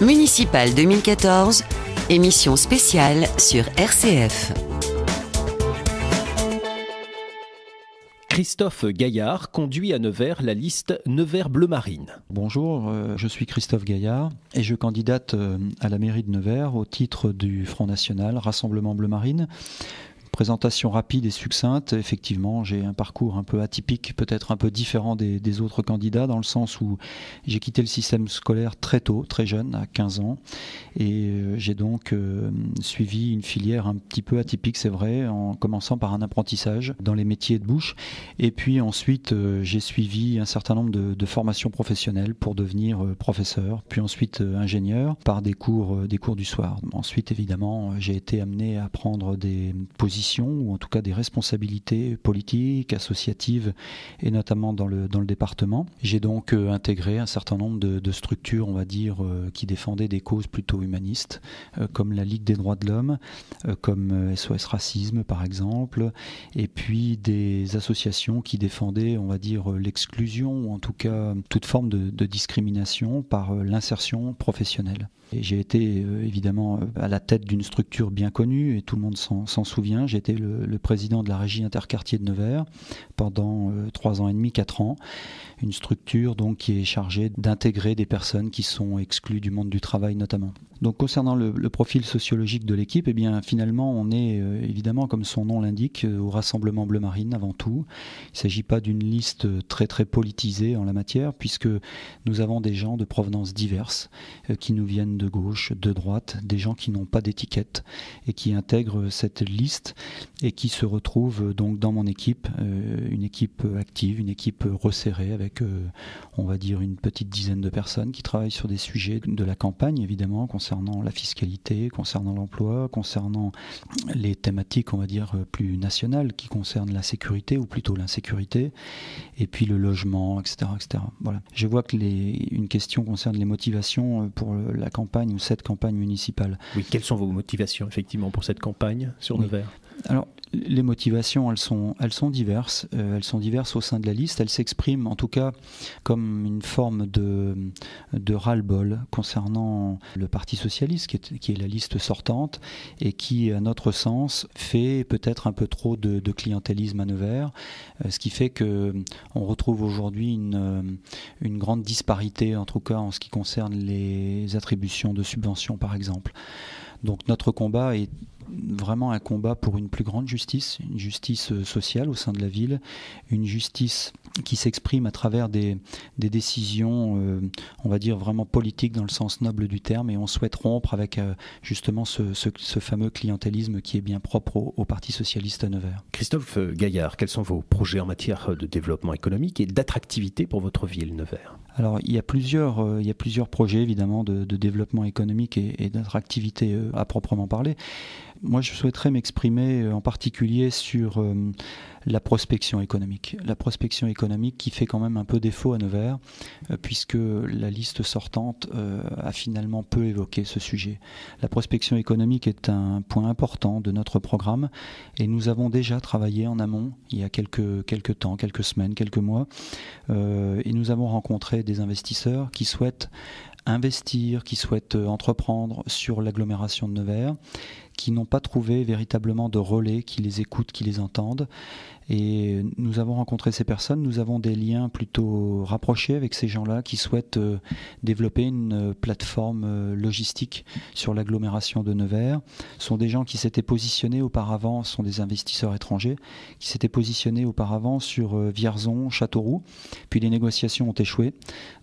Municipal 2014, émission spéciale sur RCF. Christophe Gaillard conduit à Nevers la liste Nevers Bleu Marine. Bonjour, je suis Christophe Gaillard et je candidate à la mairie de Nevers au titre du Front National Rassemblement Bleu Marine. Présentation rapide et succincte. Effectivement, j'ai un parcours un peu atypique, peut-être un peu différent des autres candidats, dans le sens où j'ai quitté le système scolaire très tôt, très jeune, à 15 ans. Et j'ai donc suivi une filière un petit peu atypique, c'est vrai, en commençant par un apprentissage dans les métiers de bouche. Et puis ensuite, j'ai suivi un certain nombre de formations professionnelles pour devenir professeur, puis ensuite ingénieur par des cours du soir. Ensuite, évidemment, j'ai été amené à prendre des positions ou en tout cas des responsabilités politiques, associatives et notamment dans le département. J'ai donc intégré un certain nombre de structures, on va dire, qui défendaient des causes plutôt humanistes, comme la Ligue des droits de l'homme, comme SOS Racisme par exemple, et puis des associations qui défendaient, on va dire, l'exclusion ou en tout cas toute forme de discrimination par l'insertion professionnelle. Et j'ai été évidemment à la tête d'une structure bien connue et tout le monde s'en souvient. J'ai été le président de la régie interquartier de Nevers pendant 3 ans et demi, 4 ans. Une structure donc qui est chargée d'intégrer des personnes qui sont exclues du monde du travail notamment. Donc concernant le profil sociologique de l'équipe, eh bien finalement on est évidemment, comme son nom l'indique, au Rassemblement Bleu Marine avant tout. Il ne s'agit pas d'une liste très très politisée en la matière, puisque nous avons des gens de provenance diverses qui nous viennent de gauche, de droite, des gens qui n'ont pas d'étiquette et qui intègrent cette liste et qui se retrouvent donc dans mon équipe, une équipe active, une équipe resserrée avec on va dire une petite dizaine de personnes qui travaillent sur des sujets de la campagne évidemment, concernant la fiscalité, concernant l'emploi, concernant les thématiques on va dire plus nationales qui concernent la sécurité ou plutôt l'insécurité et puis le logement, etc. etc. Voilà. Je vois que une question concerne les motivations pour la campagne ou cette campagne municipale. Oui, quelles sont vos motivations effectivement pour cette campagne sur Nevers ? Alors, les motivations, elles sont diverses. Elles sont diverses au sein de la liste. Elles s'expriment en tout cas comme une forme de ras-le-bol concernant le Parti socialiste, qui est la liste sortante, et qui, à notre sens, fait peut-être un peu trop de clientélisme à Nevers, ce qui fait qu'on retrouve aujourd'hui une grande disparité, en tout cas en ce qui concerne les attributions de subventions, par exemple. Donc notre combat est vraiment un combat pour une plus grande justice, une justice sociale au sein de la ville, une justice qui s'exprime à travers des décisions, on va dire vraiment politiques dans le sens noble du terme, et on souhaite rompre avec justement ce fameux clientélisme qui est bien propre au Parti socialiste à Nevers. Christophe Gaillard, quels sont vos projets en matière de développement économique et d'attractivité pour votre ville, Nevers ? Alors il y a plusieurs projets évidemment de développement économique et d'attractivité à proprement parler. Moi je souhaiterais m'exprimer en particulier sur la prospection économique. La prospection économique qui fait quand même un peu défaut à Nevers, puisque la liste sortante a finalement peu évoqué ce sujet. La prospection économique est un point important de notre programme et nous avons déjà travaillé en amont il y a quelques temps, quelques semaines, quelques mois, et nous avons rencontré des investisseurs qui souhaitent investir, qui souhaitent entreprendre sur l'agglomération de Nevers, qui n'ont pas trouvé véritablement de relais qui les écoutent, qui les entendent. Et nous avons rencontré ces personnes, nous avons des liens plutôt rapprochés avec ces gens-là qui souhaitent développer une plateforme logistique sur l'agglomération de Nevers. Ce sont des gens qui s'étaient positionnés auparavant, ce sont des investisseurs étrangers, qui s'étaient positionnés auparavant sur Vierzon, Châteauroux, puis les négociations ont échoué.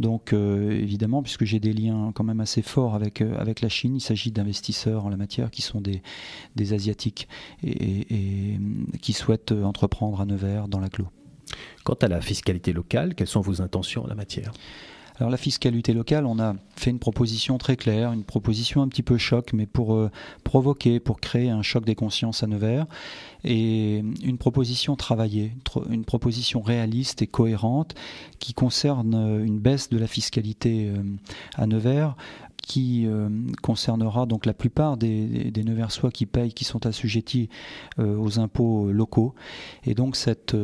Donc évidemment, puisque j'ai des liens quand même assez forts avec la Chine, il s'agit d'investisseurs en la matière qui sont des Asiatiques et qui souhaitent entreprendre à Nevers dans l'agglo. Quant à la fiscalité locale, quelles sont vos intentions en la matière ? Alors la fiscalité locale, on a fait une proposition très claire, une proposition un petit peu choc, mais pour provoquer, pour créer un choc des consciences à Nevers, et une proposition travaillée, une proposition réaliste et cohérente qui concerne une baisse de la fiscalité à Nevers, qui concernera donc la plupart des Neversois qui sont assujettis aux impôts locaux. Et donc cette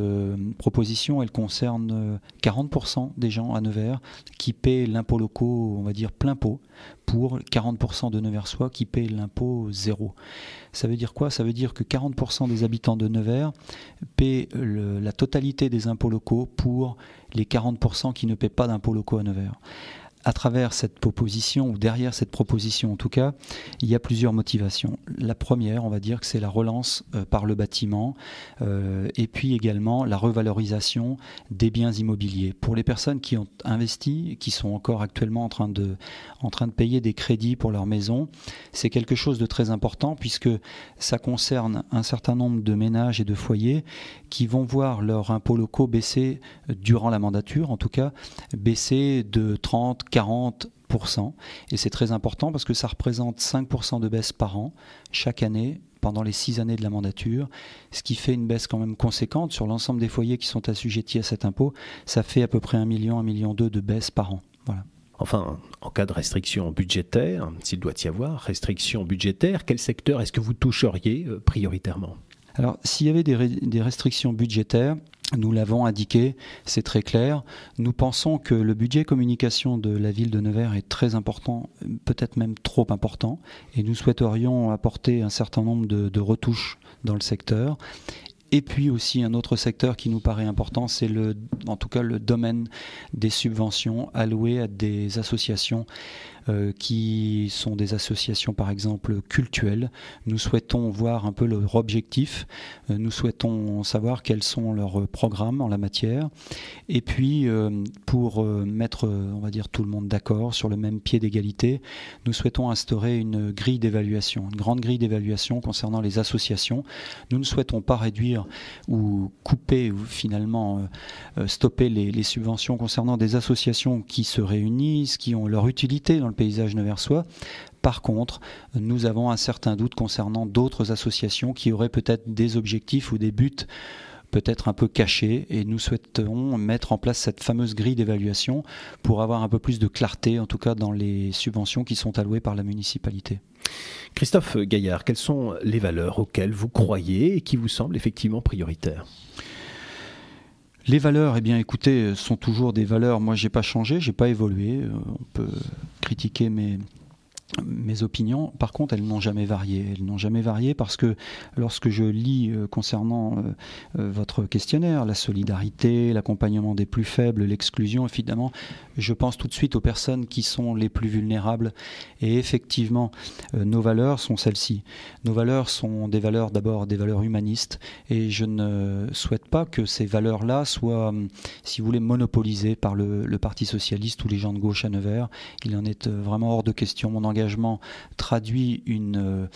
proposition, elle concerne 40% des gens à Nevers qui paient l'impôt local, on va dire plein pot, pour 40% de Neversois qui paient l'impôt zéro. Ça veut dire quoi? Ça veut dire que 40% des habitants de Nevers paient la totalité des impôts locaux pour les 40% qui ne paient pas d'impôts locaux à Nevers. À travers cette proposition, ou derrière cette proposition en tout cas, il y a plusieurs motivations. La première, on va dire que c'est la relance par le bâtiment et puis également la revalorisation des biens immobiliers. Pour les personnes qui ont investi, qui sont encore actuellement en train de payer des crédits pour leur maison, c'est quelque chose de très important puisque ça concerne un certain nombre de ménages et de foyers qui vont voir leurs impôts locaux baisser durant la mandature, en tout cas baisser de 30-40%. Et c'est très important parce que ça représente 5% de baisse par an, chaque année, pendant les 6 années de la mandature, ce qui fait une baisse quand même conséquente sur l'ensemble des foyers qui sont assujettis à cet impôt. Ça fait à peu près 1 million, 1,2 million de baisse par an. Voilà. Enfin, en cas de restriction budgétaire, s'il doit y avoir restriction budgétaire, quel secteur est-ce que vous toucheriez prioritairement ? Alors, s'il y avait des restrictions budgétaires, nous l'avons indiqué, c'est très clair. Nous pensons que le budget communication de la ville de Nevers est très important, peut-être même trop important, et nous souhaiterions apporter un certain nombre de retouches dans le secteur. Et puis aussi un autre secteur qui nous paraît important, c'est en tout cas le domaine des subventions allouées à des associations qui sont des associations par exemple cultuelles. Nous souhaitons voir un peu leur objectif, nous souhaitons savoir quels sont leurs programmes en la matière et puis pour mettre on va dire tout le monde d'accord sur le même pied d'égalité, nous souhaitons instaurer une grille d'évaluation, une grande grille d'évaluation concernant les associations. Nous ne souhaitons pas réduire ou couper ou finalement stopper les subventions concernant des associations qui se réunissent, qui ont leur utilité dans le paysage neversois. Par contre, nous avons un certain doute concernant d'autres associations qui auraient peut-être des objectifs ou des buts peut-être un peu cachés et nous souhaitons mettre en place cette fameuse grille d'évaluation pour avoir un peu plus de clarté, en tout cas dans les subventions qui sont allouées par la municipalité. Christophe Gaillard, quelles sont les valeurs auxquelles vous croyez et qui vous semblent effectivement prioritaires ? Les valeurs, eh bien, écoutez, sont toujours des valeurs. Moi, j'ai pas changé, j'ai pas évolué. On peut critiquer mes opinions. Par contre, elles n'ont jamais varié. Elles n'ont jamais varié parce que lorsque je lis concernant votre questionnaire, la solidarité, l'accompagnement des plus faibles, l'exclusion, évidemment, je pense tout de suite aux personnes qui sont les plus vulnérables. Et effectivement, nos valeurs sont celles-ci. Nos valeurs sont des valeurs, d'abord des valeurs humanistes. Et je ne souhaite pas que ces valeurs-là soient, si vous voulez, monopolisées par le Parti socialiste ou les gens de gauche à Nevers. Il en est vraiment hors de question. Mon engagement traduit un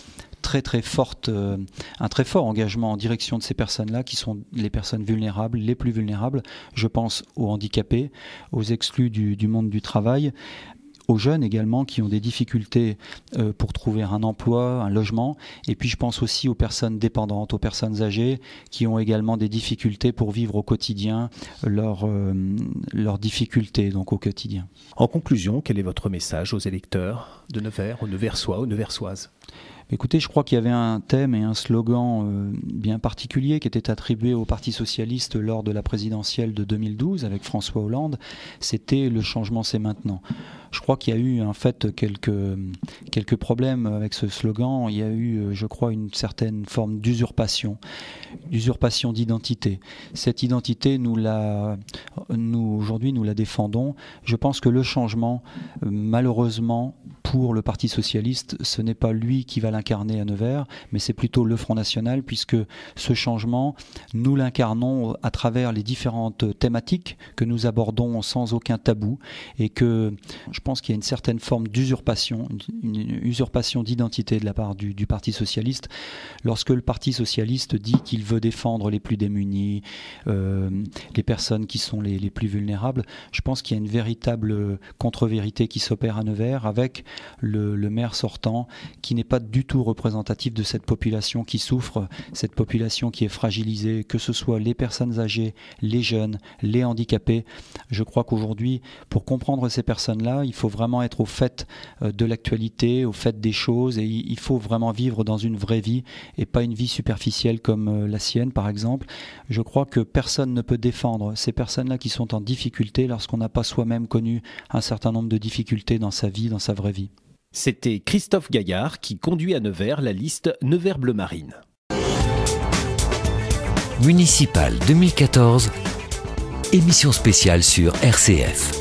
très fort engagement en direction de ces personnes-là qui sont les personnes vulnérables, les plus vulnérables. Je pense aux handicapés, aux exclus du monde du travail, aux jeunes également qui ont des difficultés pour trouver un emploi, un logement. Et puis je pense aussi aux personnes dépendantes, aux personnes âgées qui ont également des difficultés pour vivre au quotidien leurs difficultés donc au quotidien. En conclusion, quel est votre message aux électeurs de Nevers, aux Neversois, aux Neversoises ? Écoutez, je crois qu'il y avait un thème et un slogan bien particulier qui était attribué au Parti socialiste lors de la présidentielle de 2012 avec François Hollande. C'était « Le changement, c'est maintenant ». Je crois qu'il y a eu en fait quelques problèmes avec ce slogan. Il y a eu, je crois, une certaine forme d'usurpation d'identité. Cette identité, nous aujourd'hui, nous la défendons. Je pense que le changement, malheureusement, pour le Parti socialiste, ce n'est pas lui qui va l'incarner à Nevers, mais c'est plutôt le Front National, puisque ce changement, nous l'incarnons à travers les différentes thématiques que nous abordons sans aucun tabou, et que je pense qu'il y a une certaine forme d'usurpation, une usurpation d'identité de la part du Parti socialiste. Lorsque le Parti socialiste dit qu'il veut défendre les plus démunis, les personnes qui sont les plus vulnérables, je pense qu'il y a une véritable contre-vérité qui s'opère à Nevers avec le maire sortant qui n'est pas du tout représentatif de cette population qui souffre, cette population qui est fragilisée, que ce soit les personnes âgées, les jeunes, les handicapés. Je crois qu'aujourd'hui, pour comprendre ces personnes-là, il faut vraiment être au fait de l'actualité, au fait des choses, et il faut vraiment vivre dans une vraie vie et pas une vie superficielle comme la sienne, par exemple. Je crois que personne ne peut défendre ces personnes-là qui sont en difficulté lorsqu'on n'a pas soi-même connu un certain nombre de difficultés dans sa vie, dans sa vraie vie. C'était Christophe Gaillard qui conduit à Nevers la liste Nevers Bleu Marine. Municipal 2014, émission spéciale sur RCF.